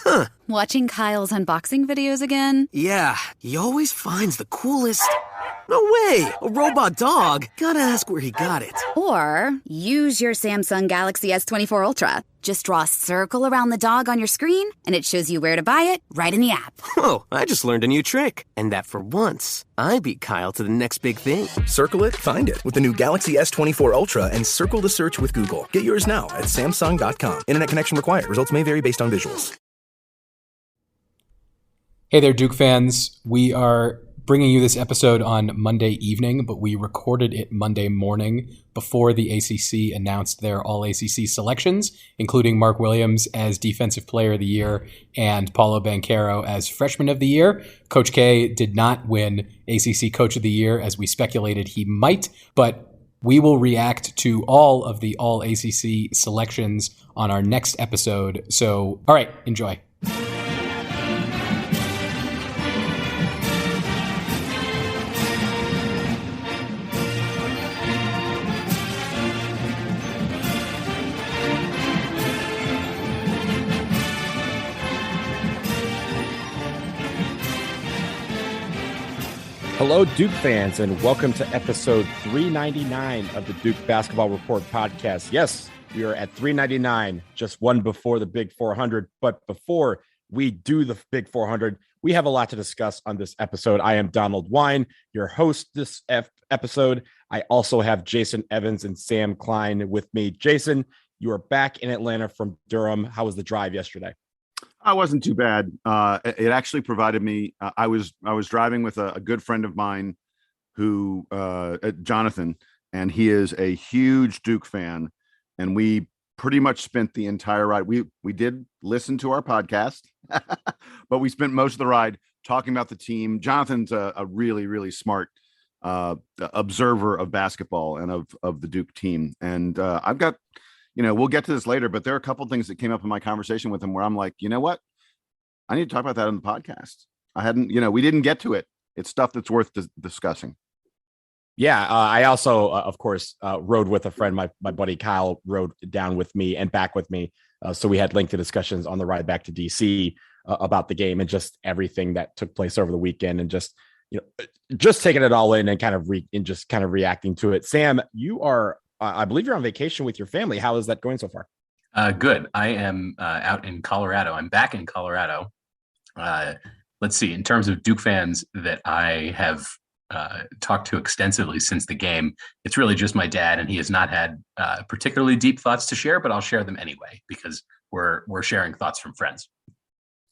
Huh. Watching Kyle's unboxing videos again? Yeah, he always finds the coolest... No way! A robot dog? Gotta ask where he got it. Or use your Samsung Galaxy S24 Ultra. Just draw a circle around the dog on your screen, and it shows you where to buy it right in the app. Whoa, I just learned a new trick. And that for once, I beat Kyle to the next big thing. Circle it, find it with the new Galaxy S24 Ultra and circle the search with Google. Get yours now at Samsung.com. Internet connection required. Results may vary based on visuals. Hey there, Duke fans. We are bringing you this episode on Monday evening, but we recorded it Monday morning before the ACC announced their all-ACC selections, including Mark Williams as Defensive Player of the Year and Paulo Banchero as Freshman of the Year. Coach K did not win ACC Coach of the Year, as we speculated he might, but we will react to all of the all-ACC selections on our next episode. So, all right, enjoy. Hello, Duke fans, and welcome to episode 399 of the Duke Basketball Report podcast. Yes, we are at 399, just one before the Big 400. But before we do the Big 400, we have a lot to discuss on this episode. I am Donald Wine, your host this episode. I also have Jason Evans and Sam Klein with me. Jason, you are back in Atlanta from Durham. How was the drive yesterday? I wasn't too bad. It actually provided me. I was driving with a good friend of mine, who Jonathan, and he is a huge Duke fan. And we pretty much spent the entire ride. We did listen to our podcast, but we spent most of the ride talking about the team. Jonathan's a really, really smart observer of basketball and of the Duke team. And I've got. We'll get to this later, but there are a couple of things that came up in my conversation with him where I'm like, you know what? I need to talk about that on the podcast. We didn't get to it. It's stuff that's worth discussing. Yeah. I also, of course, rode with a friend. My buddy Kyle rode down with me and back with me. So we had lengthy discussions on the ride back to DC about the game and just everything that took place over the weekend and just taking it all in and kind of reacting to it. Sam, you are, I believe you're on vacation with your family. How is that going so far? Good. I am out in Colorado. I'm back in Colorado. Let's see. In terms of Duke fans that I have talked to extensively since the game, it's really just my dad, and he has not had particularly deep thoughts to share, but I'll share them anyway because we're sharing thoughts from friends.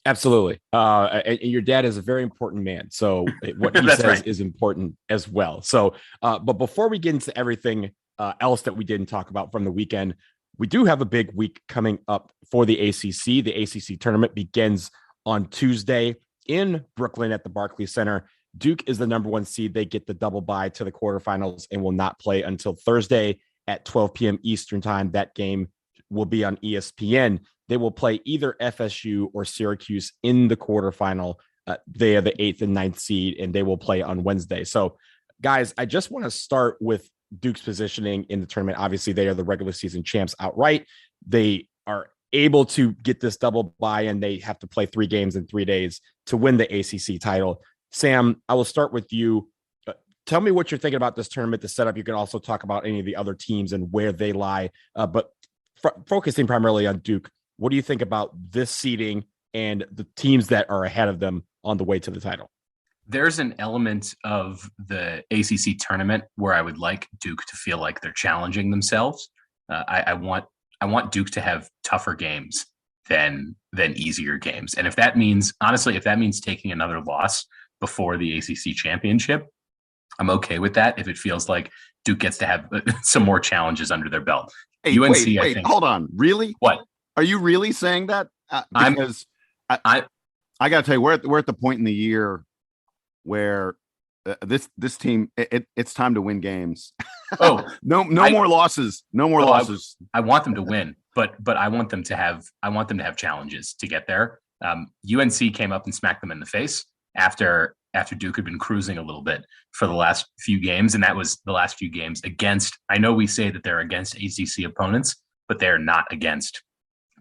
Absolutely. And your dad is a very important man. So what he says right. is important as well. So, but before we get into everything else that we didn't talk about from the weekend, we do have a big week coming up for the ACC. The ACC tournament begins on Tuesday in Brooklyn at the Barclays Center. Duke is the number one seed. They get the double bye to the quarterfinals and will not play until Thursday at 12 p.m. Eastern time. That game will be on ESPN. They will play either FSU or Syracuse in the quarterfinal. They are the 8th and 9th seed, and they will play on Wednesday. So, guys, I just want to start with Duke's positioning in the tournament. Obviously, they are the regular season champs outright. They are able to get this double bye, and they have to play 3 games in 3 days to win the ACC title. Sam, I will start with you. Tell me what you're thinking about this tournament, the setup. You can also talk about any of the other teams and where they lie, but focusing primarily on Duke, what do you think about this seeding and the teams that are ahead of them on the way to the title? There's an element of the ACC tournament where I would like Duke to feel like they're challenging themselves. I want Duke to have tougher games than easier games. And if that means taking another loss before the ACC championship, I'm okay with that. If it feels like Duke gets to have some more challenges under their belt. Hey, UNC, wait, I think. Hold on. Really? What? Are you really saying that? Because I got to tell you, we're at the point in the year where this team, it's time to win games. Oh, no more losses. No more losses. I want them to win, but I want them to have challenges to get there. UNC came up and smacked them in the face after Duke had been cruising a little bit for the last few games, and that was the last few games against. I know we say that they're against ACC opponents, but they're not against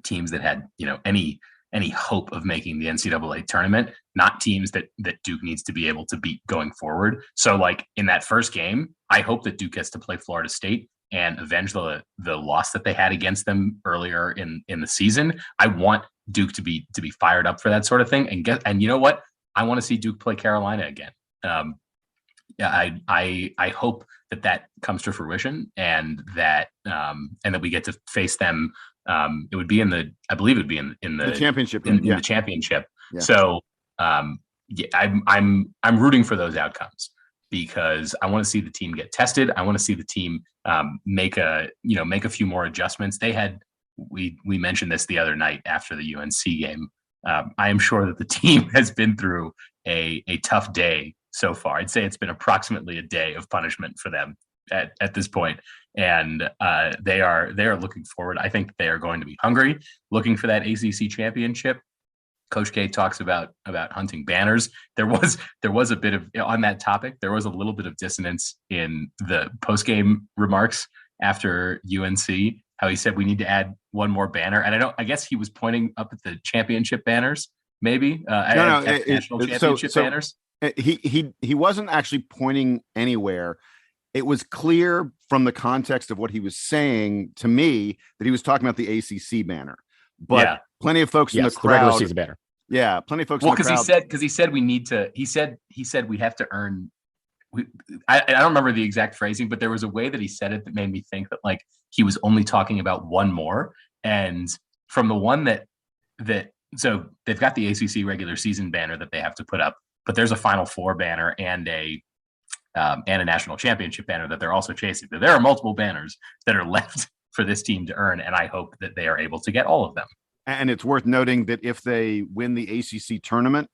teams that had any any hope of making the NCAA tournament, not teams that Duke needs to be able to beat going forward. So like in that first game, I hope that Duke gets to play Florida State and avenge the loss that they had against them earlier in the season. I want Duke to be fired up for that sort of thing. And you know what? I want to see Duke play Carolina again. I hope that comes to fruition and that we get to face them. It would be I believe it would be in the championship. In the championship. Yeah. So I'm rooting for those outcomes because I want to see the team get tested. I want to see the team make a few more adjustments. We mentioned this the other night after the UNC game. I am sure that the team has been through a tough day so far. I'd say it's been approximately a day of punishment for them at this point. And they are looking forward. I think they are going to be hungry, looking for that ACC championship. Coach K talks about hunting banners. There was a bit of, on that topic, there was a little bit of dissonance in the post-game remarks after UNC, how he said we need to add one more banner. And I guess he was pointing up at the championship banners, maybe national championship banners. He wasn't actually pointing anywhere. It was clear from the context of what he was saying to me that he was talking about the ACC banner. But plenty of folks in the crowd, regular season banner. Yeah, plenty of folks. Well, because he said we need to. He said we have to earn. I don't remember the exact phrasing, but there was a way that he said it that made me think that like he was only talking about one more. And from the one that so they've got the ACC regular season banner that they have to put up, but there's a Final Four banner and a national championship banner that they're also chasing. There are multiple banners that are left for this team to earn, and I hope that they are able to get all of them. And it's worth noting that if they win the ACC tournament,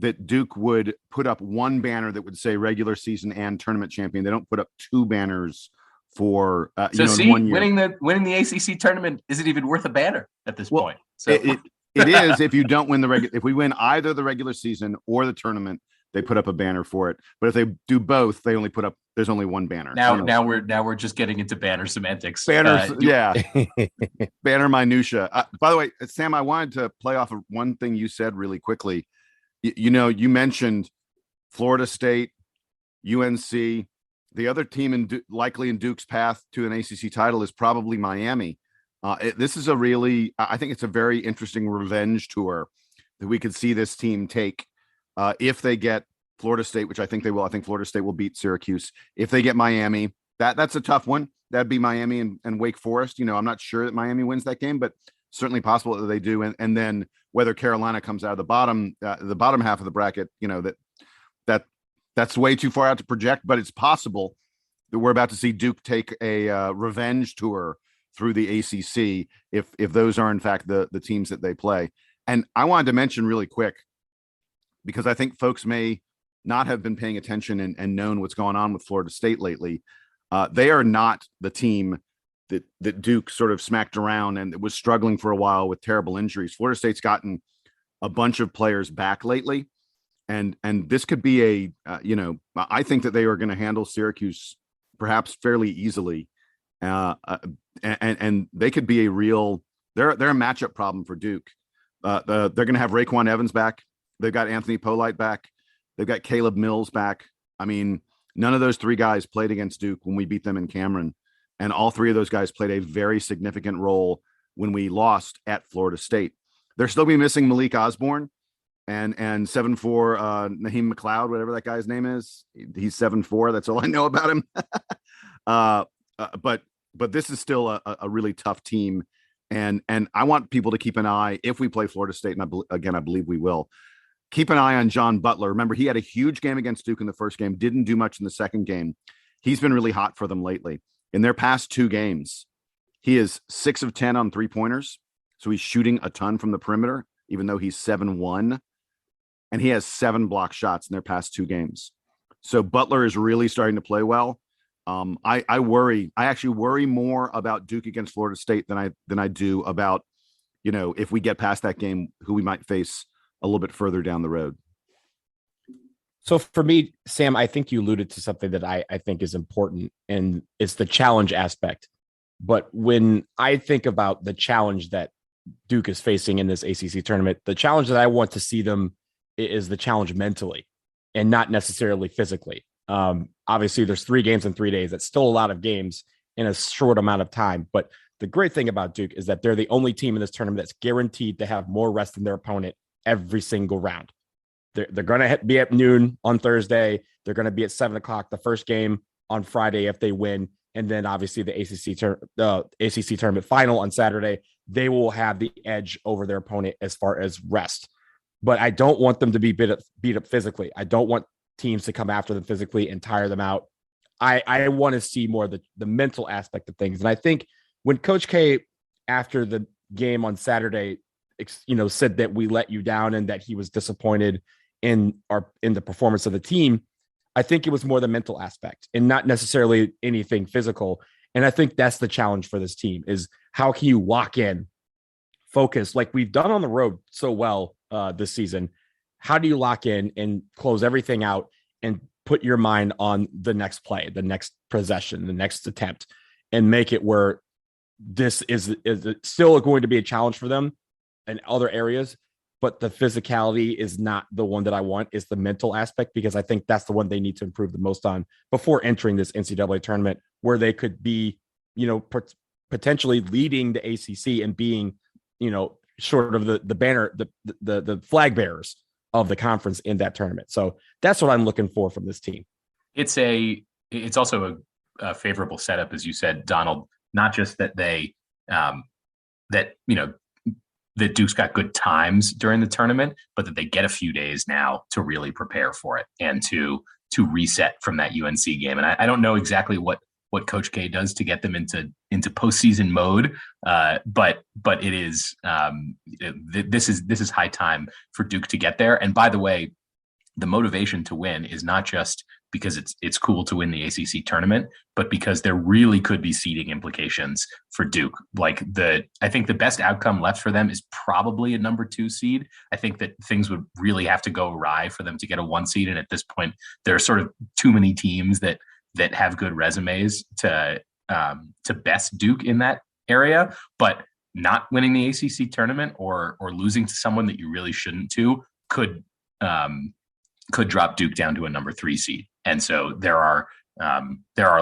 that Duke would put up one banner that would say regular season and tournament champion. They don't put up two banners for in 1 year. Winning the ACC tournament isn't even worth a banner at this point. So it is if you don't win if we win either the regular season or the tournament, they put up a banner for it. But if they do both, they only put up. There's only one banner. Now we're just getting into banner semantics. Banners, banner minutia. By the way, Sam, I wanted to play off of one thing you said really quickly. You mentioned Florida State, UNC. The other team likely in Duke's path to an ACC title is probably Miami. This is I think it's a very interesting revenge tour that we could see this team take. If they get Florida State, which I think they will, I think Florida State will beat Syracuse. If they get Miami, that's a tough one. That'd be Miami and Wake Forest. I'm not sure that Miami wins that game, but certainly possible that they do. And then whether Carolina comes out of the bottom half of the bracket, that's way too far out to project, but it's possible that we're about to see Duke take a revenge tour through the ACC if those are in fact the teams that they play. And I wanted to mention really quick, because I think folks may not have been paying attention and known what's going on with Florida State lately. They are not the team that Duke sort of smacked around and was struggling for a while with terrible injuries. Florida State's gotten a bunch of players back lately. And this could be I think that they are going to handle Syracuse perhaps fairly easily. And they could be they're a matchup problem for Duke. They're going to have Raekwon Evans back. They've got Anthony Polite back. They've got Caleb Mills back. I mean, none of those three guys played against Duke when we beat them in Cameron. And all three of those guys played a very significant role when we lost at Florida State. They're still be missing Malik Osborne and 7'4" Naheem McLeod, whatever that guy's name is. He's 7'4". That's all I know about him. But this is still a really tough team. And I want people to keep an eye if we play Florida State. And I believe we will. Keep an eye on John Butler. Remember, he had a huge game against Duke in the first game, didn't do much in the second game. He's been really hot for them lately. In their past two games, he is 6 of 10 on 3-pointers. So he's shooting a ton from the perimeter, even though he's 7'1". And he has 7 block shots in their past two games. So Butler is really starting to play well. I actually worry more about Duke against Florida State than I do about, if we get past that game, who we might face a little bit further down the road. So for me, Sam, I think you alluded to something that I think is important, and it's the challenge aspect. But when I think about the challenge that Duke is facing in this ACC tournament. The challenge that I want to see them is the challenge mentally and not necessarily physically. Obviously, there's 3 games in 3 days. That's still a lot of games in a short amount of time. But the great thing about Duke is that they're the only team in this tournament that's guaranteed to have more rest than their opponent every single round. They're going to be at noon on Thursday. They're going to be at 7 o'clock the first game on Friday if they win. And then obviously the ACC tournament final on Saturday, they will have the edge over their opponent as far as rest. But I don't want them to be beat up physically. I don't want teams to come after them physically and tire them out. I want to see more of the mental aspect of things. And I think when Coach K, after the game on Saturday, said that we let you down and that he was disappointed in the performance of the team, I think it was more the mental aspect and not necessarily anything physical. And I think that's the challenge for this team is how can you lock in, focus like we've done on the road so well this season. How do you lock in and close everything out and put your mind on the next play, the next possession, the next attempt, and make it where this is still going to be a challenge for them in other areas, but the physicality is not the one that I want. It's the mental aspect, because I think that's the one they need to improve the most on before entering this NCAA tournament, where they could be, potentially leading the ACC and being, sort of the banner, the flag bearers of the conference in that tournament. So that's what I'm looking for from this team. It's also a favorable setup, as you said, Donald, not just that that Duke's got good times during the tournament, but that they get a few days now to really prepare for it and to reset from that UNC game. And I don't know exactly what Coach K does to get them into postseason mode, but it is this is high time for Duke to get there. And by the way, the motivation to win is not just because it's cool to win the ACC tournament, but because there really could be seeding implications for Duke. I think the best outcome left for them is probably a number 2 seed. I think that things would really have to go awry for them to get a 1 seed. And at this point, there are sort of too many teams that have good resumes to best Duke in that area. But not winning the ACC tournament or losing to someone that you really shouldn't could drop Duke down to a number 3 seed. And so there are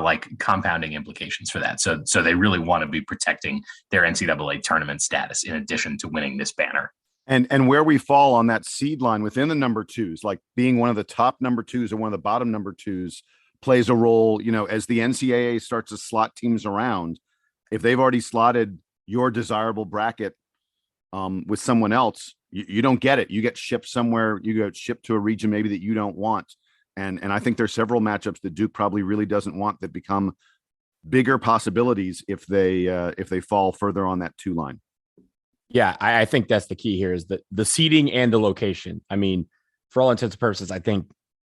like compounding implications for that. So they really want to be protecting their NCAA tournament status in addition to winning this banner. And where we fall on that seed line within the number 2s, like being one of the top number 2s or one of the bottom number 2s, plays a role, as the NCAA starts to slot teams around. If they've already slotted your desirable bracket with someone else, you don't get it. You get shipped somewhere. You get shipped to a region maybe that you don't want. And I think there's several matchups that Duke probably really doesn't want that become bigger possibilities if they fall further on that 2 line. Yeah, I think that's the key here is the seeding and the location. I mean, for all intents and purposes, I think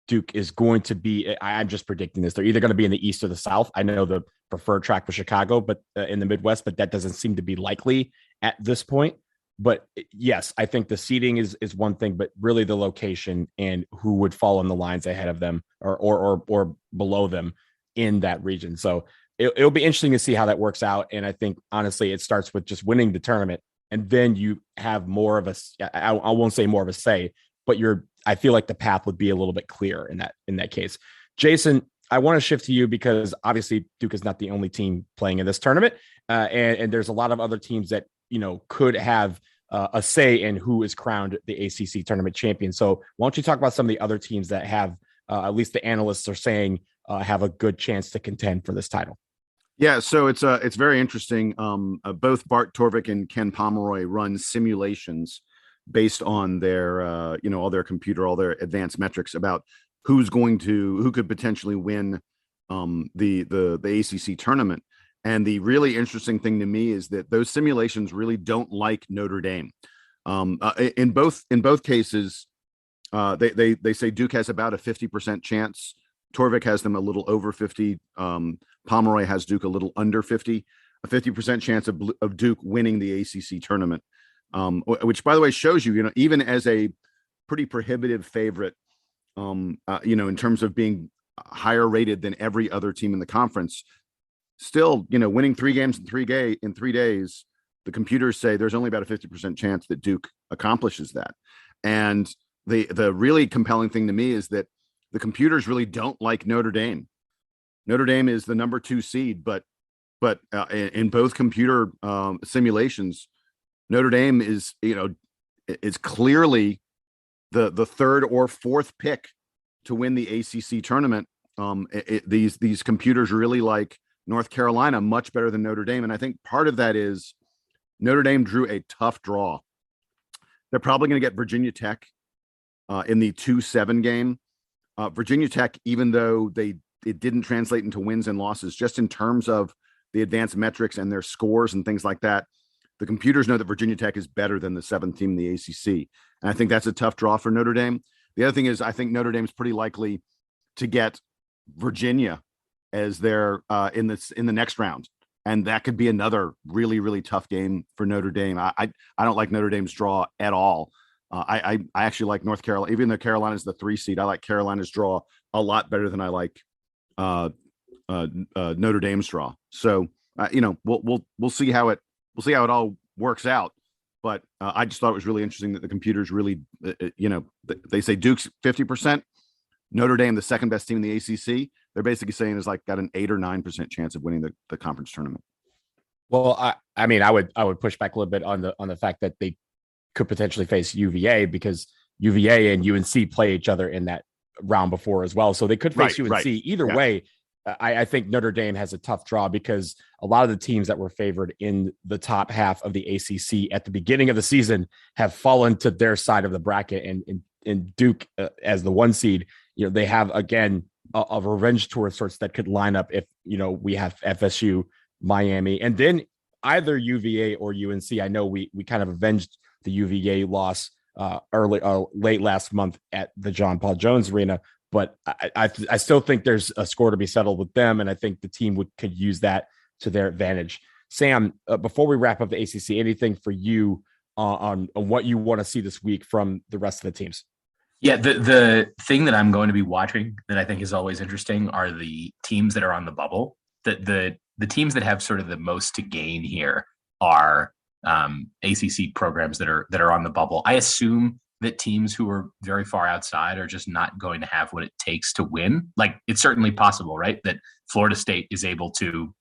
Duke is going to be, I'm just predicting this, they're either going to be in the East or the South. I know the preferred track was Chicago, but in the Midwest, but that doesn't seem to be likely at this point. But yes, I think the seeding is one thing, but really the location and who would fall in the lines ahead of them or below them in that region. So it'll be interesting to see how that works out. And I think honestly, it starts with just winning the tournament, and then you have more of I won't say more of a say, but I feel like the path would be a little bit clearer in that case. Jason, I want to shift to you because obviously Duke is not the only team playing in this tournament, and there's a lot of other teams that could have a say in who is crowned the ACC tournament champion. So why don't you talk about some of the other teams that have, at least the analysts are saying, have a good chance to contend for this title? Yeah, so it's very interesting. Both Bart Torvik and Ken Pomeroy run simulations based on their all their advanced metrics about who could potentially win the ACC tournament. And the really interesting thing to me is that those simulations really don't like Notre Dame. In both cases, they say Duke has about a 50% chance. Torvik has them a little over 50. Pomeroy has Duke a little under 50. A 50% chance of Duke winning the ACC tournament, which, by the way, shows you, even as a pretty prohibitive favorite, in terms of being higher rated than every other team in the conference, still, winning 3 games in 3 days the computers say there's only about a 50% chance that Duke accomplishes that. And the really compelling thing to me is that the computers really don't like Notre Dame. Notre Dame is the number 2 seed, but in both computer simulations, Notre Dame is clearly the third or fourth pick to win the ACC tournament. These computers really like North Carolina much better than Notre Dame, and I think part of that is Notre Dame drew a tough draw. They're probably going to get Virginia Tech in the 2-7 game. Virginia Tech, even though it didn't translate into wins and losses, just in terms of the advanced metrics and their scores and things like that, the computers know that Virginia Tech is better than the 7th team in the ACC. And I think that's a tough draw for Notre Dame. The other thing is I think Notre Dame's pretty likely to get Virginia as their in the next round. And that could be another really, really tough game for Notre Dame. I don't like Notre Dame's draw at all. I actually like North Carolina, even though Carolina's the 3 seed. I like Carolina's draw a lot better than I like Notre Dame's draw. So we'll see how it all works out. But I just thought it was really interesting that the computers really, they say Duke's 50%, Notre Dame the second best team in the ACC. They're basically saying is like got an 8 or 9% chance of winning the conference tournament. Well, I mean, I would push back a little bit on the fact that they could potentially face UVA, because UVA and UNC play each other in that round before as well. So they could face UNC. Right. Either way, I think Notre Dame has a tough draw because a lot of the teams that were favored in the top half of the ACC at the beginning of the season have fallen to their side of the bracket, and Duke as the 1 seed, they have again a revenge tour of sorts that could line up if we have FSU, Miami, and then either UVA or UNC. I know we kind of avenged the UVA loss late last month at the John Paul Jones Arena, but I still think there's a score to be settled with them, and I think the team could use that to their advantage. Sam, before we wrap up the ACC, anything for you on what you want to see this week from the rest of the teams? Yeah, the thing that I'm going to be watching that I think is always interesting are the teams that are on the bubble. The teams that have sort of the most to gain here are ACC programs that are on the bubble. I assume that teams who are very far outside are just not going to have what it takes to win. Like, it's certainly possible, right, that Florida State is able to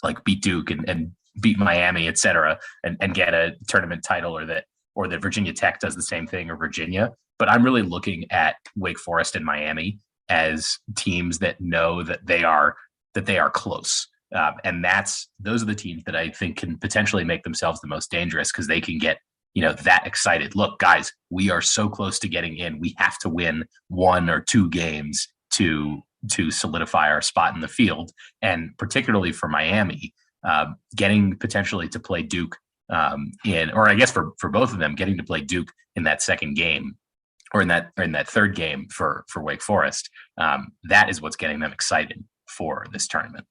like beat Duke and beat Miami, et cetera, and get a tournament title, or that Virginia Tech does the same thing, or Virginia. But I'm really looking at Wake Forest and Miami as teams that know that they are close. And those are the teams that I think can potentially make themselves the most dangerous, because they can get, that excited. Look, guys, we are so close to getting in. We have to win 1 or 2 games to solidify our spot in the field. And particularly for Miami, getting potentially to play Duke or I guess for both of them, getting to play Duke in that second game, or in that third game for Wake Forest, that is what's getting them excited for this tournament.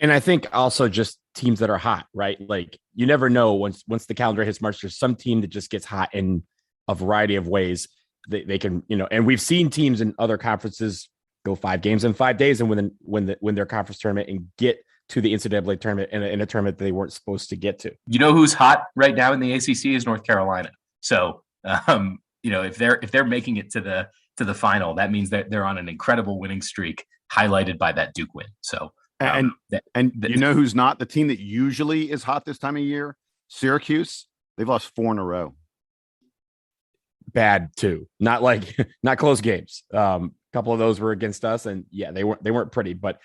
And I think also just teams that are hot, right? Like, you never know once the calendar hits March, there's some team that just gets hot in a variety of ways. They can, and we've seen teams in other conferences go 5 games in 5 days and win their conference tournament and get to the NCAA tournament in a tournament that they weren't supposed to get to. Who's hot right now in the ACC is North Carolina. So, if they're making it to the final, that means that they're on an incredible winning streak, highlighted by that Duke win. So, who's not the team that usually is hot this time of year? Syracuse. They've lost 4 in a row. Bad too. Not close games. Couple of those were against us, and yeah, they weren't pretty. But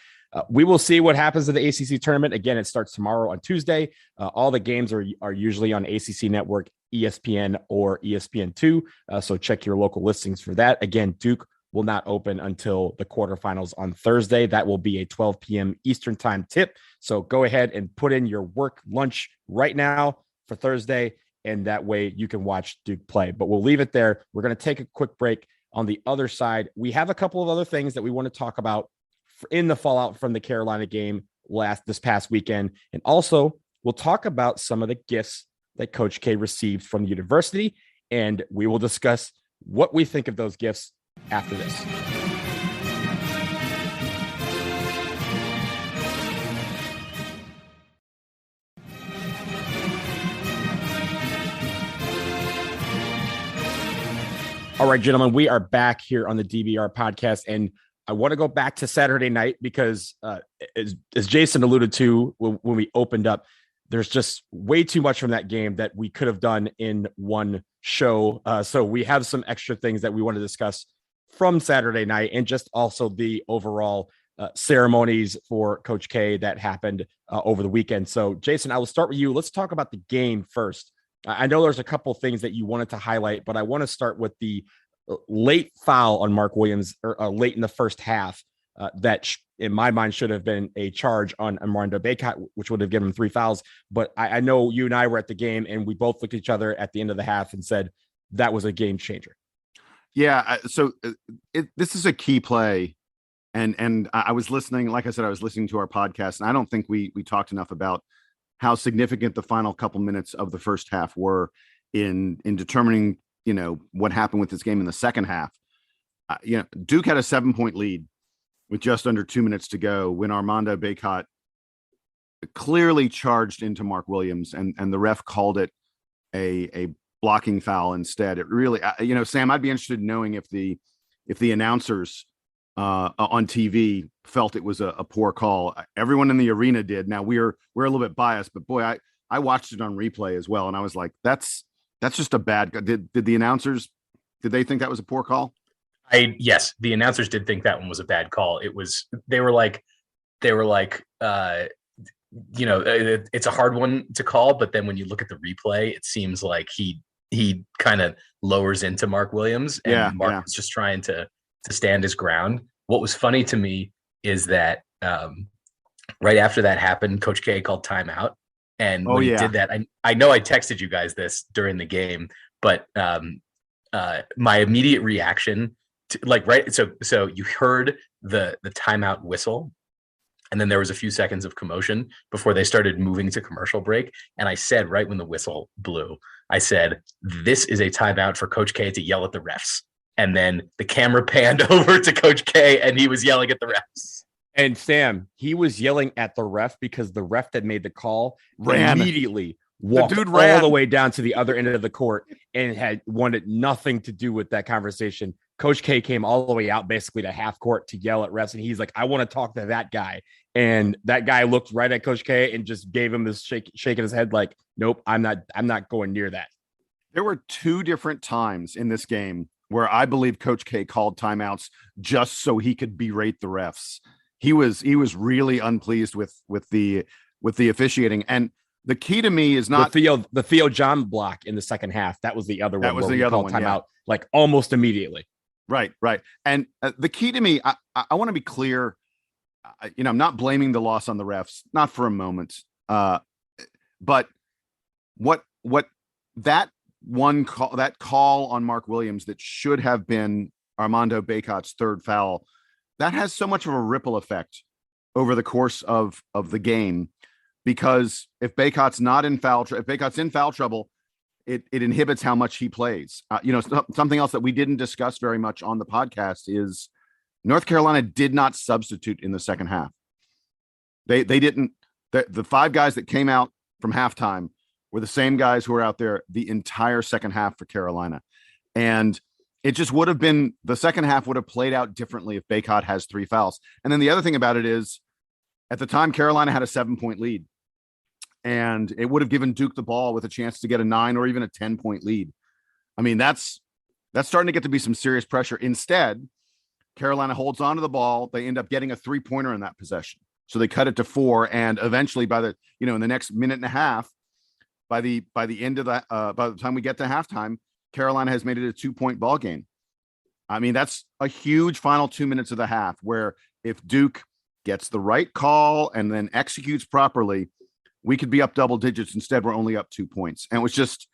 we will see what happens to the ACC tournament. Again, it starts tomorrow on Tuesday. All the games are usually on ACC Network, ESPN, or ESPN2. So check your local listings for that. Again, Duke will not open until the quarterfinals on Thursday. That will be a 12 p.m. Eastern time tip. So go ahead and put in your work lunch right now for Thursday, and that way you can watch Duke play. But we'll leave it there. We're going to take a quick break. On the other side, we have a couple of other things that we want to talk about in the fallout from the Carolina game this past weekend. And also, we'll talk about some of the gifts that Coach K received from the university, and we will discuss what we think of those gifts after this. All right, gentlemen, we are back here on the DBR podcast, and I want to go back to Saturday night because as Jason alluded to when we opened up, there's just way too much from that game that we could have done in one show. So we have some extra things that we want to discuss from Saturday night, and just also the overall ceremonies for Coach K that happened over the weekend. So Jason, I will start with you. Let's talk about the game first. I know there's a couple things that you wanted to highlight, but I want to start with the late foul on Mark Williams, or late in the first half, that in my mind should have been a charge on Armando Bacot, which would have given him 3 fouls. But I know you and I were at the game, and we both looked at each other at the end of the half and said that was a game changer. Yeah. So this is a key play. And I was listening, like I said, I was listening to our podcast, and I don't think we talked enough about how significant the final couple minutes of the first half were in determining, what happened with this game in the second half. Duke had a 7-point lead with just under 2 minutes to go when Armando Bacot clearly charged into Mark Williams, and the ref called it a blocking foul instead. It really, Sam, I'd be interested in knowing if the announcers on TV felt it was a poor call. Everyone in the arena did. Now we're a little bit biased, but boy, I watched it on replay as well, and I was like, that's just a bad. Did the announcers, did they think that was a poor call? Yes, the announcers did think that one was a bad call. They were like, it's a hard one to call, but then when you look at the replay, it seems like he kind of lowers into Mark Williams, and Mark was just trying to stand his ground. What was funny to me is that right after that happened, Coach K called timeout. And when he did that, I know I texted you guys this during the game, but my immediate reaction to, so you heard the timeout whistle, and then there was a few seconds of commotion before they started moving to commercial break. And I said, right when the whistle blew, I said, this is a timeout for Coach K to yell at the refs. And then the camera panned over to Coach K, and he was yelling at the refs. And Sam, he was yelling at the ref because the ref that made the call immediately walked all the way down to the other end of the court and had wanted nothing to do with that conversation. Coach K came all the way out basically to half court to yell at refs, and he's like, I want to talk to that guy. And that guy looked right at Coach K and just gave him this shaking his head like, nope, I'm not going near that. There were 2 different times in this game where I believe Coach K called timeouts just so he could berate the refs. He was really unpleased with the officiating. And the key to me is not the Theo John block in the second half. That was the other one. That was the other one. Timeout like almost immediately. Right. And the key to me, I want to be clear. I'm not blaming the loss on the refs, not for a moment. But what that one call, that call on Mark Williams that should have been Armando Bacot's 3rd foul, that has so much of a ripple effect over the course of the game, because if Bacot's if Bacot's in foul trouble, it inhibits how much he plays. Something else that we didn't discuss very much on the podcast is North Carolina did not substitute in the second half. They didn't. The 5 guys that came out from halftime were the same guys who were out there the entire second half for Carolina. And it just would have been, the second half would have played out differently if Bacot has 3 fouls. And then the other thing about it is, at the time, Carolina had a 7-point lead, and it would have given Duke the ball with a chance to get a 9 or even a 10-point lead. I mean, that's starting to get to be some serious pressure. Instead, Carolina holds on to the ball. They end up getting a 3-pointer in that possession. So they cut it to 4. And eventually in the next minute and a half, by the end of that, by the time we get to halftime, Carolina has made it a 2-point ball game. I mean, that's a huge final 2 minutes of the half, where if Duke gets the right call and then executes properly, we could be up double digits. Instead, we're only up 2 points. And it was just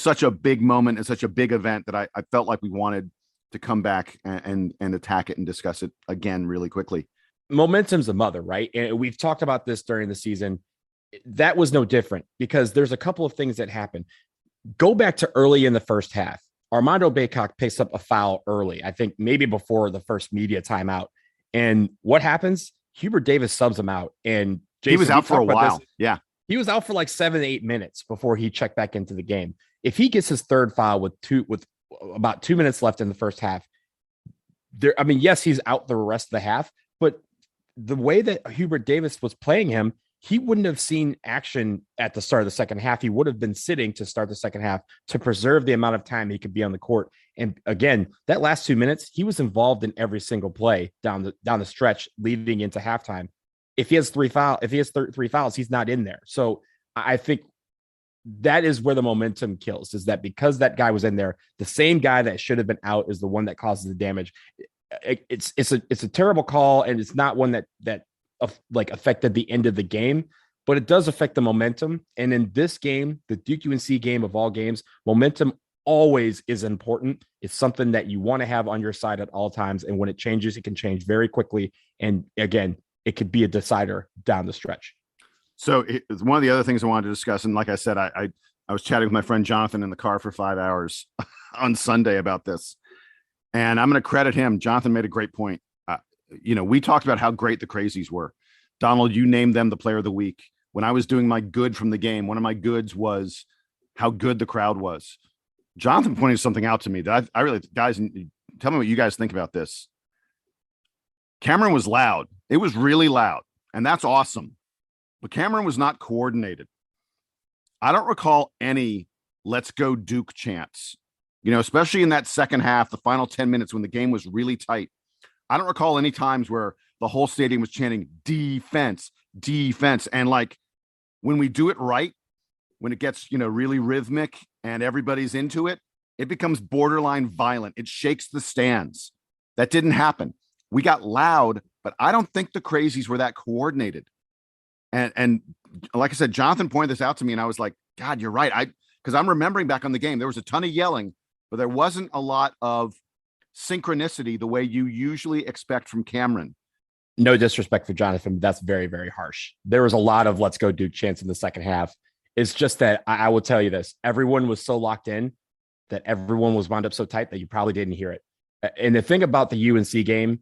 such a big moment and such a big event that I felt like we wanted to come back and attack it and discuss it again really quickly. Momentum's a mother, right? And we've talked about this during the season. That was no different, because there's a couple of things that happen. Go back to early in the first half. Armando Bacot picks up a foul early, I think maybe before the first media timeout. And what happens? Hubert Davis subs him out. And Jason, he was out for a while. Yeah. He was out for like 7-8 minutes before he checked back into the game. If he gets his 3rd foul with about 2 minutes left in the first half. I mean, yes, he's out the rest of the half, but the way that Hubert Davis was playing him, he wouldn't have seen action at the start of the second half. He would have been sitting to start the second half to preserve the amount of time he could be on the court. And again, that last 2 minutes, he was involved in every single play down the stretch leading into halftime. If he has three fouls, he's not in there. So I think that is where the momentum kills, is that because that guy was in there, the same guy that should have been out is the one that causes the damage. It's a terrible call, and it's not one that affected the end of the game, but it does affect the momentum. And in this game, the Duke UNC game of all games, momentum always is important. It's something that you want to have on your side at all times. And when it changes, it can change very quickly. And again, it could be a decider down the stretch. So it's one of the other things I wanted to discuss. And like I said, I was chatting with my friend Jonathan in the car for 5 hours on Sunday about this. And I'm going to credit him. Jonathan made a great point. We talked about how great the Crazies were. Donald, you named them the player of the week. When I was doing my good from the game, one of my goods was how good the crowd was. Jonathan pointed something out to me that I really, guys, tell me what you guys think about this. Cameron was loud. It was really loud, and that's awesome. But Cameron was not coordinated. I don't recall any "Let's go Duke" chants, especially in that second half, the final 10 minutes when the game was really tight. I don't recall any times where the whole stadium was chanting defense, defense. And like when we do it right, when it gets, really rhythmic and everybody's into it, it becomes borderline violent. It shakes the stands. That didn't happen. We got loud, but I don't think the Crazies were that coordinated. And like I said, Jonathan pointed this out to me, and I was like, God, you're right. Because I'm remembering back on the game, there was a ton of yelling, but there wasn't a lot of synchronicity the way you usually expect from Cameron. No disrespect for Jonathan, but that's very, very harsh. There was a lot of "Let's go Duke" chants in the second half. It's just that I will tell you this. Everyone was so locked in that everyone was wound up so tight that you probably didn't hear it. And the thing about the UNC game,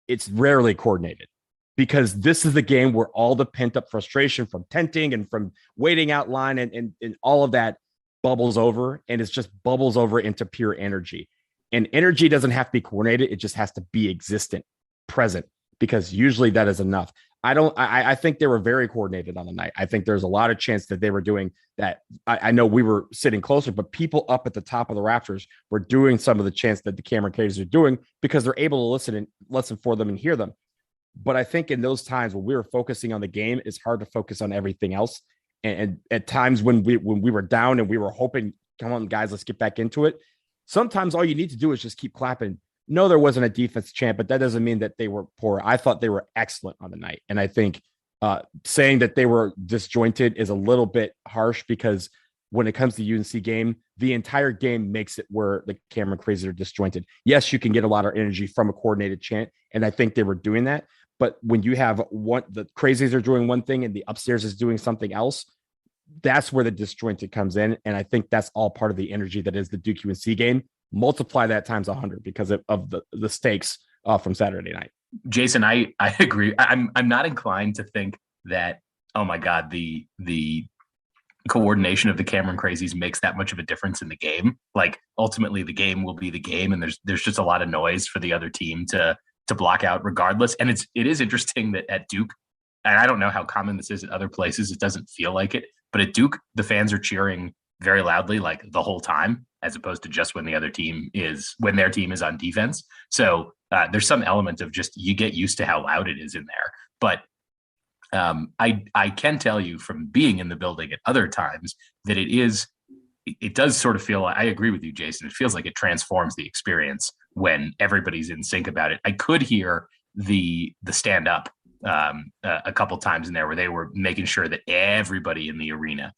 it's rarely coordinated, because this is the game where all the pent up frustration from tenting and from waiting out line and all of that bubbles over, and it's just bubbles over into pure energy. And energy doesn't have to be coordinated. It just has to be existent, present, because usually that is enough. I think they were very coordinated on the night. I think there's a lot of chance that they were doing that. I know we were sitting closer, but people up at the top of the rafters were doing some of the chants that the Cameron Crazies are doing because they're able to listen for them and hear them. But I think in those times when we were focusing on the game, it's hard to focus on everything else. And at times when we were down and we were hoping, come on, guys, let's get back into it. Sometimes all you need to do is just keep clapping. No, there wasn't a defense chant, but that doesn't mean that they were poor. I thought they were excellent on the night. And I think saying that they were disjointed is a little bit harsh, because when it comes to UNC game, the entire game makes it where the Cameron Crazies are disjointed. Yes, you can get a lot of energy from a coordinated chant, and I think they were doing that. But when you have the Crazies are doing one thing and the upstairs is doing something else, that's where the disjointed comes in. And I think that's all part of the energy that is the Duke UNC game. Multiply that times 100 because of the stakes from Saturday night. Jason, I agree. I'm not inclined to think that, oh my God, the coordination of the Cameron Crazies makes that much of a difference in the game. Like ultimately the game will be the game, and there's just a lot of noise for the other team to block out regardless. And it is interesting that at Duke, and I don't know how common this is at other places, it doesn't feel like it, but at Duke, the fans are cheering very loudly, like the whole time, as opposed to just when their team is on defense. So there's some element of just, you get used to how loud it is in there. But I can tell you from being in the building at other times that it does sort of feel, I agree with you, Jason. It feels like it transforms the experience when everybody's in sync about it. I could hear the stand up a couple times in there where they were making sure that everybody in the arena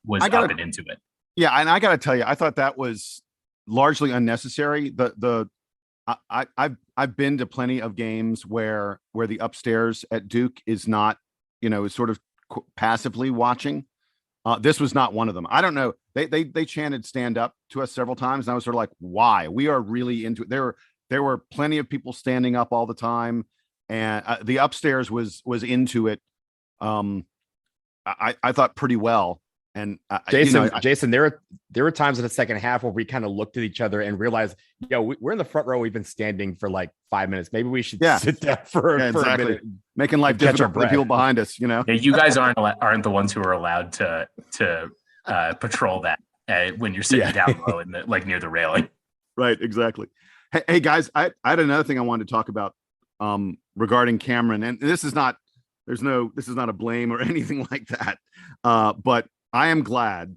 was up and into it. Yeah, and I got to tell you, I thought that was largely unnecessary. I've been to plenty of games where the upstairs at Duke is not, is sort of passively watching. This was not one of them. I don't know. They chanted "stand up" to us several times, and I was sort of like, why? We are really into it. There were plenty of people standing up all the time, and the upstairs was into it. I thought pretty well. And Jason, there were times in the second half where we kind of looked at each other and realized, we're in the front row. We've been standing for like 5 minutes. Maybe we should sit down for a minute, making life difficult for the people behind us. Yeah, you guys aren't the ones who are allowed to patrol that when you're sitting down low in near the railing. Right, exactly. Hey guys, I had another thing I wanted to talk about regarding Cameron, and this is not a blame or anything like that, but I am glad,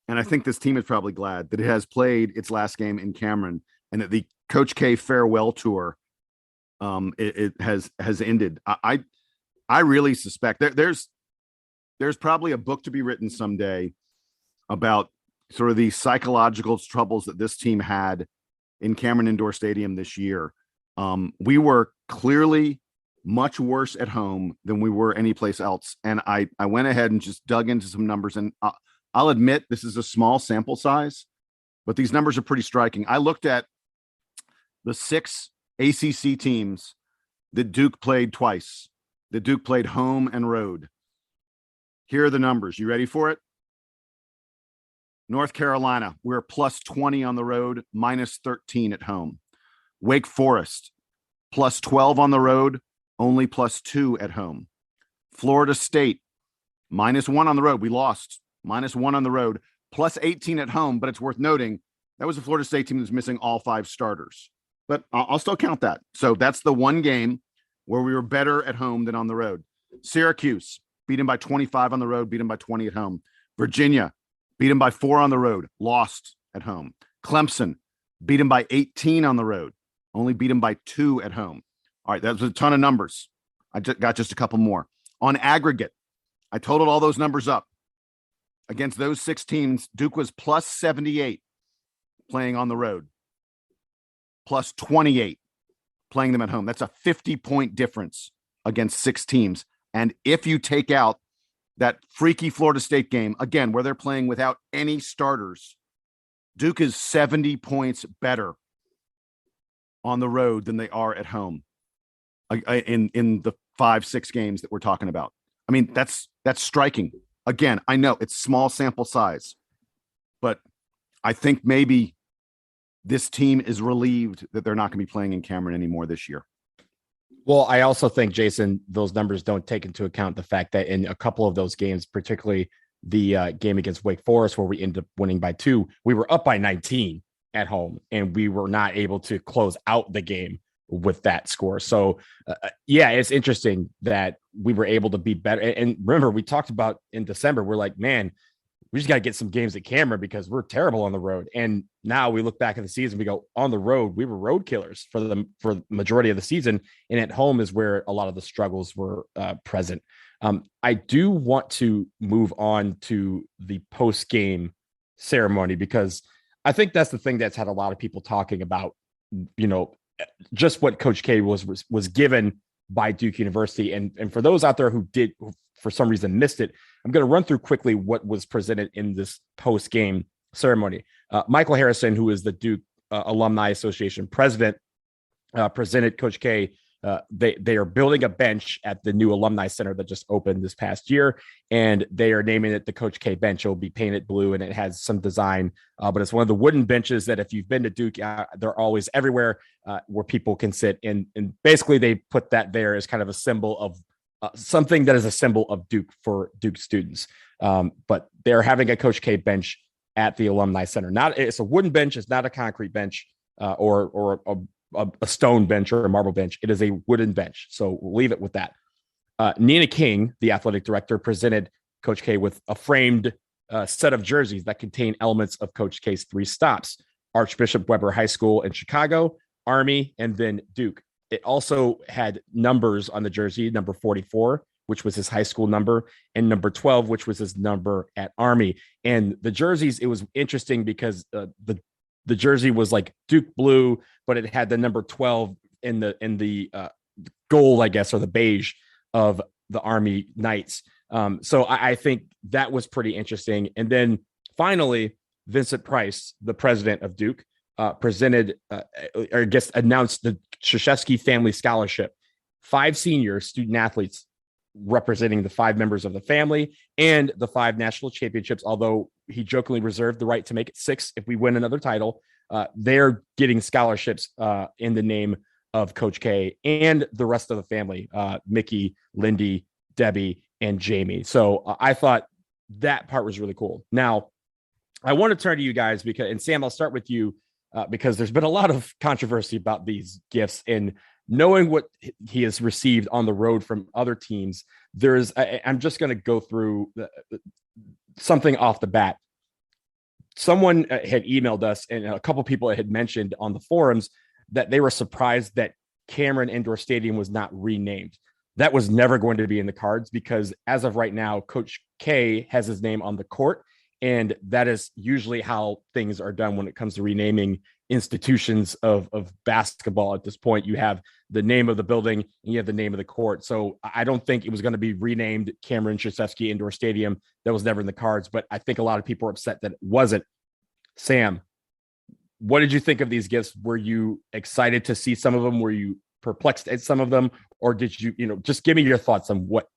and I think this team is probably glad that it has played its last game in Cameron, and that the Coach K farewell tour it has ended. I really suspect there's probably a book to be written someday about sort of the psychological troubles that this team had in Cameron Indoor Stadium this year. We were clearly much worse at home than we were anyplace else. And I went ahead and just dug into some numbers, and I'll admit this is a small sample size, but these numbers are pretty striking. I looked at the 6 ACC teams that Duke played twice, that Duke played home and road. Here are the numbers. You ready for it? North Carolina, we're plus 20 on the road, minus 13 at home. Wake Forest, plus 12 on the road, only plus 2 at home. Florida State, minus 1 on the road. We lost, minus 1 on the road, plus 18 at home. But it's worth noting that was a Florida State team that's missing all 5 starters. But I'll still count that. So that's the one game where we were better at home than on the road. Syracuse, beat them by 25 on the road, beat them by 20 at home. Virginia, beat them by 4 on the road, lost at home. Clemson, beat them by 18 on the road, only beat them by 2 at home. All right, that was a ton of numbers. I got just a couple more. On aggregate, I totaled all those numbers up. Against those 6 teams, Duke was plus 78 playing on the road, plus 28 playing them at home. That's a 50-point difference against 6 teams. And if you take out that freaky Florida State game, again, where they're playing without any starters, Duke is 70 points better on the road than they are at home in the 5-6 games that we're talking about. I mean, that's striking. Again, I know it's small sample size, but I think maybe this team is relieved that they're not going to be playing in Cameron anymore this year. Well, I also think, Jason, those numbers don't take into account the fact that in a couple of those games, particularly the game against Wake Forest, where we ended up winning by 2, we were up by 19 at home, and we were not able to close out the game with that score. So, it's interesting that we were able to be better. And remember, we talked about in December, we're like, man, we just got to get some games at Cameron because we're terrible on the road. And now we look back at the season, we go, on the road, we were road killers for the majority of the season. And at home is where a lot of the struggles were present. I do want to move on to the post-game ceremony, because I think that's the thing that's had a lot of people talking about, just what Coach K was given by Duke University. And for those out there who for some reason missed it, I'm going to run through quickly what was presented in this post-game ceremony. Michael Harrison, who is the Duke Alumni Association president, presented Coach K. They are building a bench at the new Alumni Center that just opened this past year, and they are naming it the Coach K bench. It will be painted blue, and it has some design, but it's one of the wooden benches that if you've been to Duke, they're always everywhere where people can sit. And basically they put that there as kind of a symbol of something that is a symbol of Duke for Duke students. But they're having a Coach K bench at the Alumni Center. It's a wooden bench. It's not a concrete bench or a stone bench or a marble bench. It is a wooden bench. So we'll leave it with that. Nina King, the athletic director, presented Coach K with a framed set of jerseys that contain elements of Coach K's 3 stops: Archbishop Weber High School in Chicago, Army, and then Duke. It also had numbers on the jersey, number 44, which was his high school number, and number 12, which was his number at Army. And the jerseys, it was interesting because the jersey was like Duke blue, but it had the number 12 in the gold, I guess, or the beige of the Army Knights. So I think that was pretty interesting. And then finally, Vincent Price, the president of Duke, presented, or I guess announced the Krzyzewski Family Scholarship. 5 senior student athletes representing the 5 members of the family and the 5 national championships, although he jokingly reserved the right to make it 6 if we win another title. They're getting scholarships in the name of Coach K and the rest of the family, Mickey, Lindy, Debbie, and Jamie. So I thought that part was really cool. Now, I want to turn to you guys and Sam, I'll start with you because there's been a lot of controversy about these gifts, and knowing what he has received on the road from other teams. I'm just going to go through something off the bat. Someone had emailed us, and a couple people had mentioned on the forums that they were surprised that Cameron Indoor Stadium was not renamed. That was never going to be in the cards because as of right now, Coach K has his name on the court. And that is usually how things are done when it comes to renaming institutions of basketball. At this point, you have the name of the building and you have the name of the court. So I don't think it was going to be renamed Cameron Krzyzewski Indoor Stadium. That was never in the cards, but I think a lot of people are upset that it wasn't. Sam, what did you think of these gifts? Were you excited to see some of them? Were you perplexed at some of them? Or did you, just give me your thoughts on what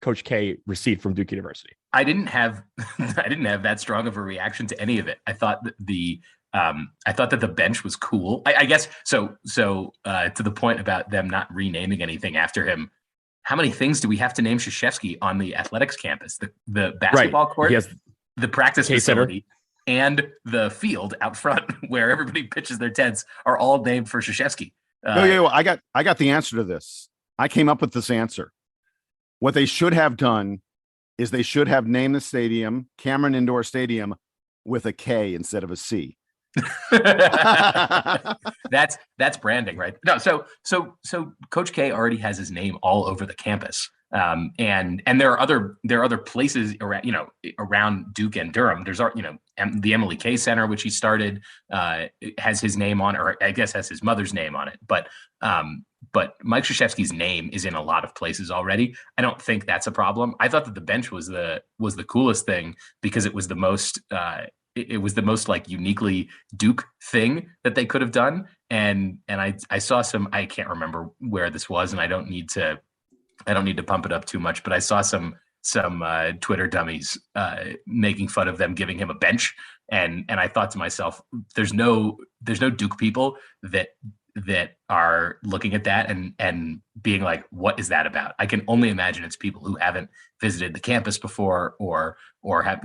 Coach K received from Duke University? I didn't have that strong of a reaction to any of it. I thought that the bench was cool. I guess so. To the point about them not renaming anything after him, how many things do we have to name Krzyzewski on the athletics campus? The basketball court, the practice facility, and the field out front where everybody pitches their tents are all named for Krzyzewski. I got the answer to this. I came up with this answer. What they should have done is they should have named the stadium Cameron Indoor Stadium with a K instead of a C. That's branding, right? No, so Coach K already has his name all over the campus, and there are other places around Duke and Durham. There's the Emily K Center, which he started, has his name on, or I guess has his mother's name on it, but Mike Krzyzewski's name is in a lot of places already. I don't think that's a problem. I thought that the bench was the coolest thing because it was the most like uniquely Duke thing that they could have done. And I saw some, I can't remember where this was, and I don't need to pump it up too much, but I saw some Twitter dummies making fun of them giving him a bench. And I thought to myself, there's no Duke people that are looking at that and being like, what is that about? I can only imagine it's people who haven't visited the campus before or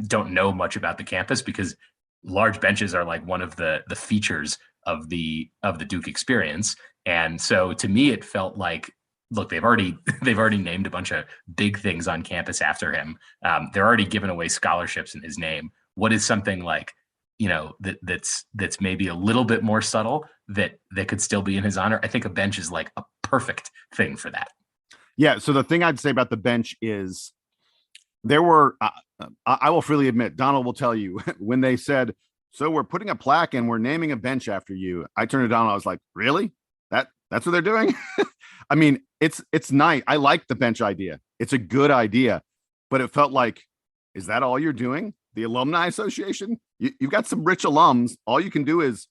don't know much about the campus, because large benches are like one of the features of the Duke experience. And so to me, it felt like, look, they've already named a bunch of big things on campus after him. They're already giving away scholarships in his name. What is something like, that's maybe a little bit more subtle that could still be in his honor? I think a bench is like a perfect thing for that. Yeah. So the thing I'd say about the bench is there were, I will freely admit, Donald will tell you, when they said, so we're putting a plaque and we're naming a bench after you, I turned to Donald. I was like, really? That's what they're doing? I mean, it's nice. I like the bench idea. It's a good idea, but it felt like, is that all you're doing? The Alumni Association? You've got some rich alums. All you can do is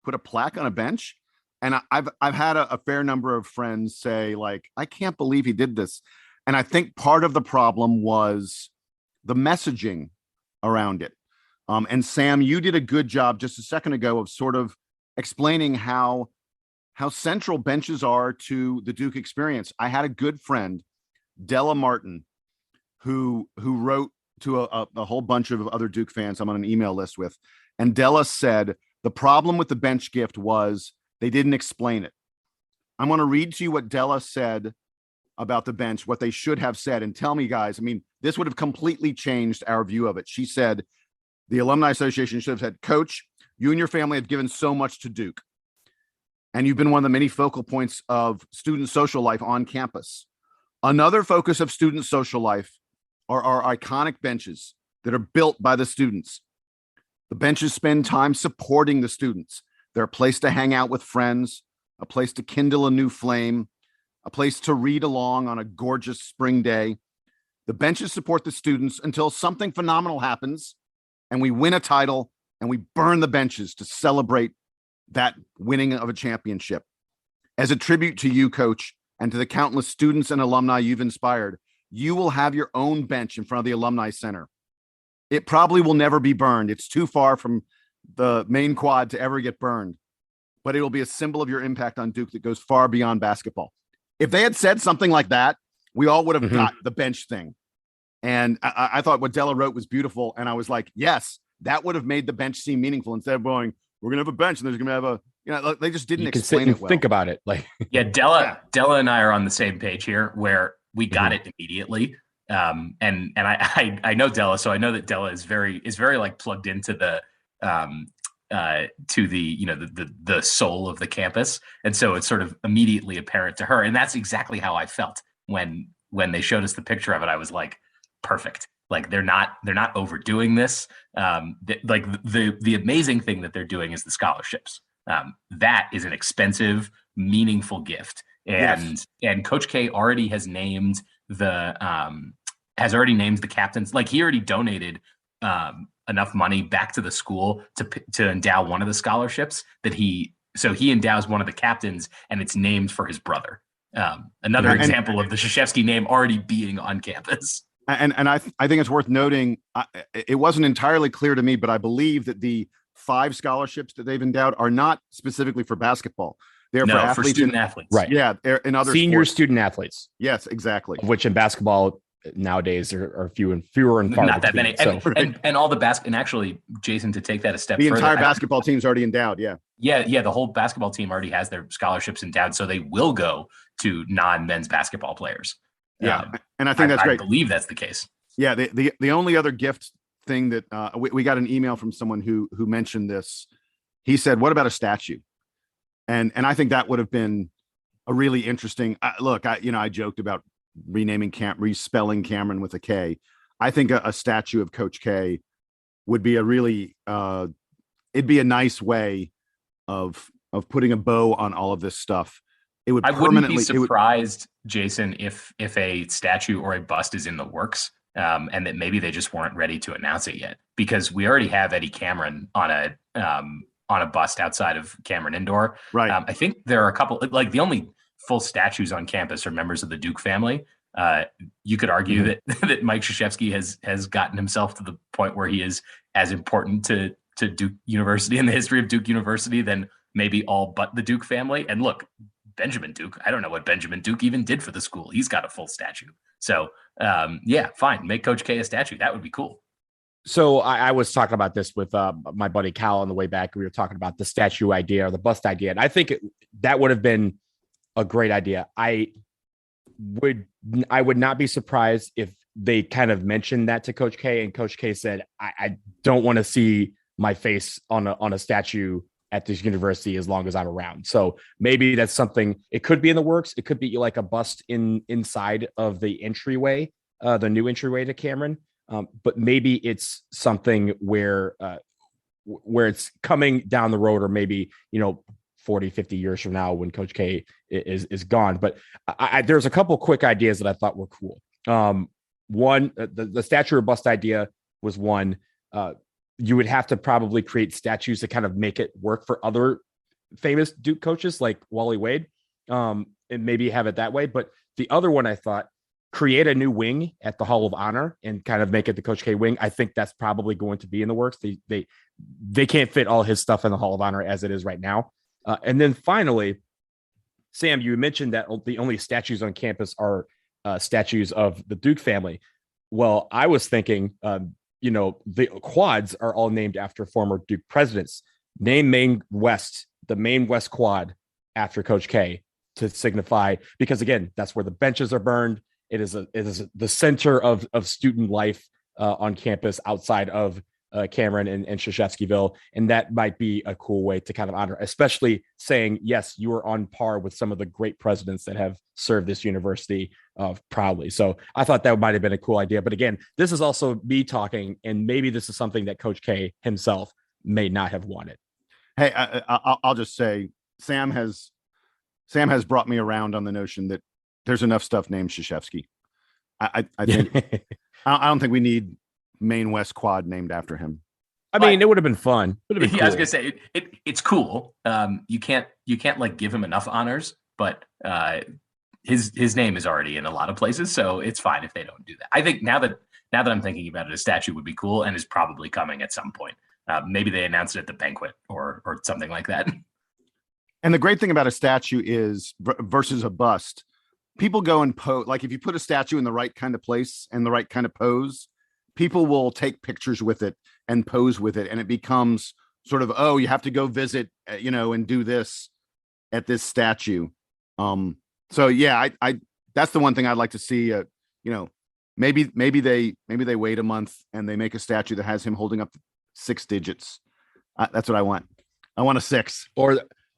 put a plaque on a bench. And I've had a fair number of friends say, like, I can't believe he did this. And I think part of the problem was the messaging around it. And Sam, you did a good job just a second ago of sort of explaining how central benches are to the Duke experience. I had a good friend, Della Martin, who wrote to a whole bunch of other Duke fans I'm on an email list with. And Della said, the problem with the bench gift was they didn't explain it. I'm going to read to you what Della said about the bench, what they should have said. And tell me, guys, I mean, this would have completely changed our view of it. She said, the Alumni Association should have said, Coach, you and your family have given so much to Duke, and you've been one of the many focal points of student social life on campus. Another focus of student social life are our iconic benches that are built by the students. The benches spend time supporting the students. They're a place to hang out with friends, a place to kindle a new flame, a place to read along on a gorgeous spring day. The benches support the students until something phenomenal happens and we win a title and we burn the benches to celebrate that winning of a championship. As a tribute to you, Coach, and to the countless students and alumni you've inspired, you will have your own bench in front of the Alumni Center. It probably will never be burned. It's too far from the main quad to ever get burned, but it will be a symbol of your impact on Duke that goes far beyond basketball. If they had said something like that, we all would have got the bench thing. And I thought what Della wrote was beautiful. And I was like, yes, that would have made the bench seem meaningful instead of going, we're going to have a bench and there's going to have a, they just didn't explain it well. Think about it. Like, Della and I are on the same page here where we got it immediately. And I know Della, so I know that Della is very like plugged into the to the the soul of the campus, and so it's sort of immediately apparent to her, and that's exactly how I felt when they showed us the picture of it. I was like, perfect. Like they're not overdoing this. The amazing thing that they're doing is the scholarships. That is an expensive, meaningful gift, and Coach K already has named the captains. Like he already donated enough money back to the school to endow one of the scholarships he endows one of the captains, and it's named for his brother. Another example of the Krzyzewski name already being on campus. And I think it's worth noting, it wasn't entirely clear to me, but I believe that the 5 scholarships that they've endowed are not specifically for basketball. They're for student athletes. Right. Yeah. In other senior sports. Student athletes. Yes, exactly. Of which in basketball nowadays are fewer and far. Not that many. And all the and actually, Jason, to take that a step further. The entire basketball team's already endowed. Yeah. Yeah. The whole basketball team already has their scholarships endowed. So they will go to non-men's basketball players. Yeah. And I think that's great. I believe that's the case. Yeah. The only other gift thing that we got an email from someone who mentioned this. He said, what about a statue? And I think that would have been a really interesting look. I joked about respelling Cameron with a K. I think a statue of Coach K would be a really it'd be a nice way of putting a bow on all of this stuff. It would. I wouldn't be surprised, Jason, if a statue or a bust is in the works, and that maybe they just weren't ready to announce it yet, because we already have Eddie Cameron on a bust outside of Cameron Indoor. Right. I think there are a couple, like the only full statues on campus are members of the Duke family. You could argue that Mike Krzyzewski has gotten himself to the point where he is as important to Duke University in the history of Duke University than maybe all but the Duke family. And look, Benjamin Duke, I don't know what Benjamin Duke even did for the school. He's got a full statue. So fine. Make Coach K a statue. That would be cool. So I was talking about this with my buddy Cal on the way back. We were talking about the statue idea or the bust idea. And I think that would have been a great idea. I would not be surprised if they kind of mentioned that to Coach K, and Coach K said, I don't want to see my face on a statue at this university as long as I'm around. So maybe that's something. It could be in the works. It could be like a bust inside of the entryway, the new entryway to Cameron. But maybe it's something where it's coming down the road, or maybe 40, 50 years from now when Coach K is gone. But there's a couple quick ideas that I thought were cool. One, the statue or bust idea was one. You would have to probably create statues to kind of make it work for other famous Duke coaches like Wally Wade, and maybe have it that way. But the other one, I thought, create a new wing at the Hall of Honor and kind of make it the Coach K wing. I think that's probably going to be in the works. They can't fit all his stuff in the Hall of Honor as it is right now. And then finally, Sam, you mentioned that the only statues on campus are statues of the Duke family. Well, I was thinking, the quads are all named after former Duke presidents. Name the Maine West quad after Coach K to signify, because again, that's where the benches are burned. It is the center of student life on campus outside of Cameron and Krzyzewskiville. And that might be a cool way to kind of honor, especially saying, yes, you are on par with some of the great presidents that have served this university proudly. So I thought that might have been a cool idea. But again, this is also me talking, and maybe this is something that Coach K himself may not have wanted. Hey, I'll just say, Sam has brought me around on the notion that there's enough stuff named Krzyzewski. I think I don't think we need Maine West quad named after him. I mean, it would have been fun. Cool. I was gonna say it's cool. You can't like give him enough honors, but his name is already in a lot of places, so it's fine if they don't do that. I think now that I'm thinking about it, a statue would be cool and is probably coming at some point. Maybe they announce it at the banquet or something like that. And the great thing about a statue is versus a bust, people go and pose. Like if you put a statue in the right kind of place and the right kind of pose, people will take pictures with it and pose with it. And it becomes sort of, oh, you have to go visit, and do this at this statue. So yeah, I that's the one thing I'd like to see. Maybe they wait a month and they make a statue that has him holding up 6 digits. That's what I want. I want a 6.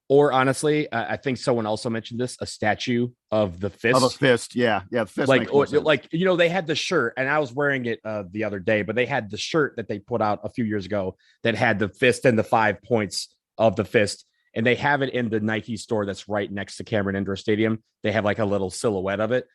Or honestly, I think someone also mentioned this, a statue of the fist. Of a fist, yeah. The fist. They had the shirt, and I was wearing it the other day, but they had the shirt that they put out a few years ago that had the fist and the 5 points of the fist, and they have it in the Nike store that's right next to Cameron Indoor Stadium. They have like a little silhouette of it.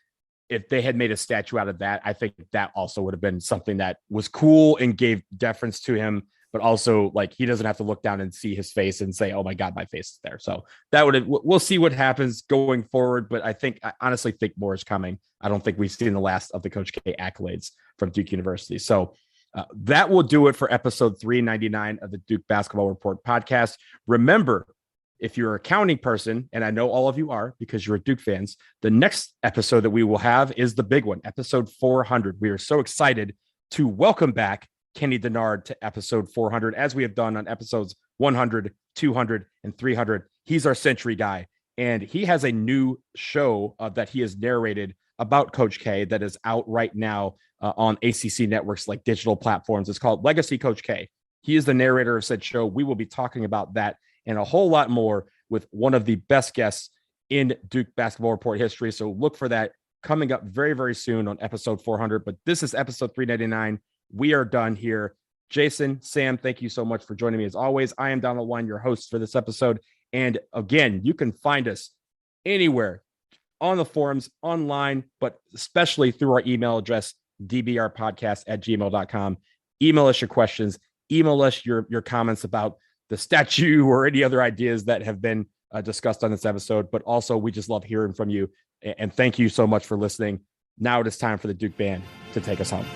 If they had made a statue out of that, I think that also would have been something that was cool and gave deference to him, but also like he doesn't have to look down and see his face and say, oh my God, my face is there. So we'll see what happens going forward. But I honestly think more is coming. I don't think we've seen the last of the Coach K accolades from Duke University. So that will do it for episode 399 of the Duke Basketball Report podcast. Remember, if you're a counting person, and I know all of you are because you're Duke fans, the next episode that we will have is the big one, episode 400. We are so excited to welcome back Kenny Denard to episode 400, as we have done on episodes 100, 200, and 300. He's our Century guy, and he has a new show that he has narrated about Coach K that is out right now on ACC networks like digital platforms. It's called Legacy Coach K. He is the narrator of said show. We will be talking about that and a whole lot more with one of the best guests in Duke Basketball Report history. So look for that coming up very, very soon on episode 400. But this is episode 399. We are done here. Jason, Sam, thank you so much for joining me as always. I am Donald Wine, your host for this episode. And again, you can find us anywhere on the forums, online, but especially through our email address, dbrpodcast@gmail.com. Email us your questions. Email us your comments about the statue or any other ideas that have been discussed on this episode. But also, we just love hearing from you. And thank you so much for listening. Now it is time for the Duke Band to take us home.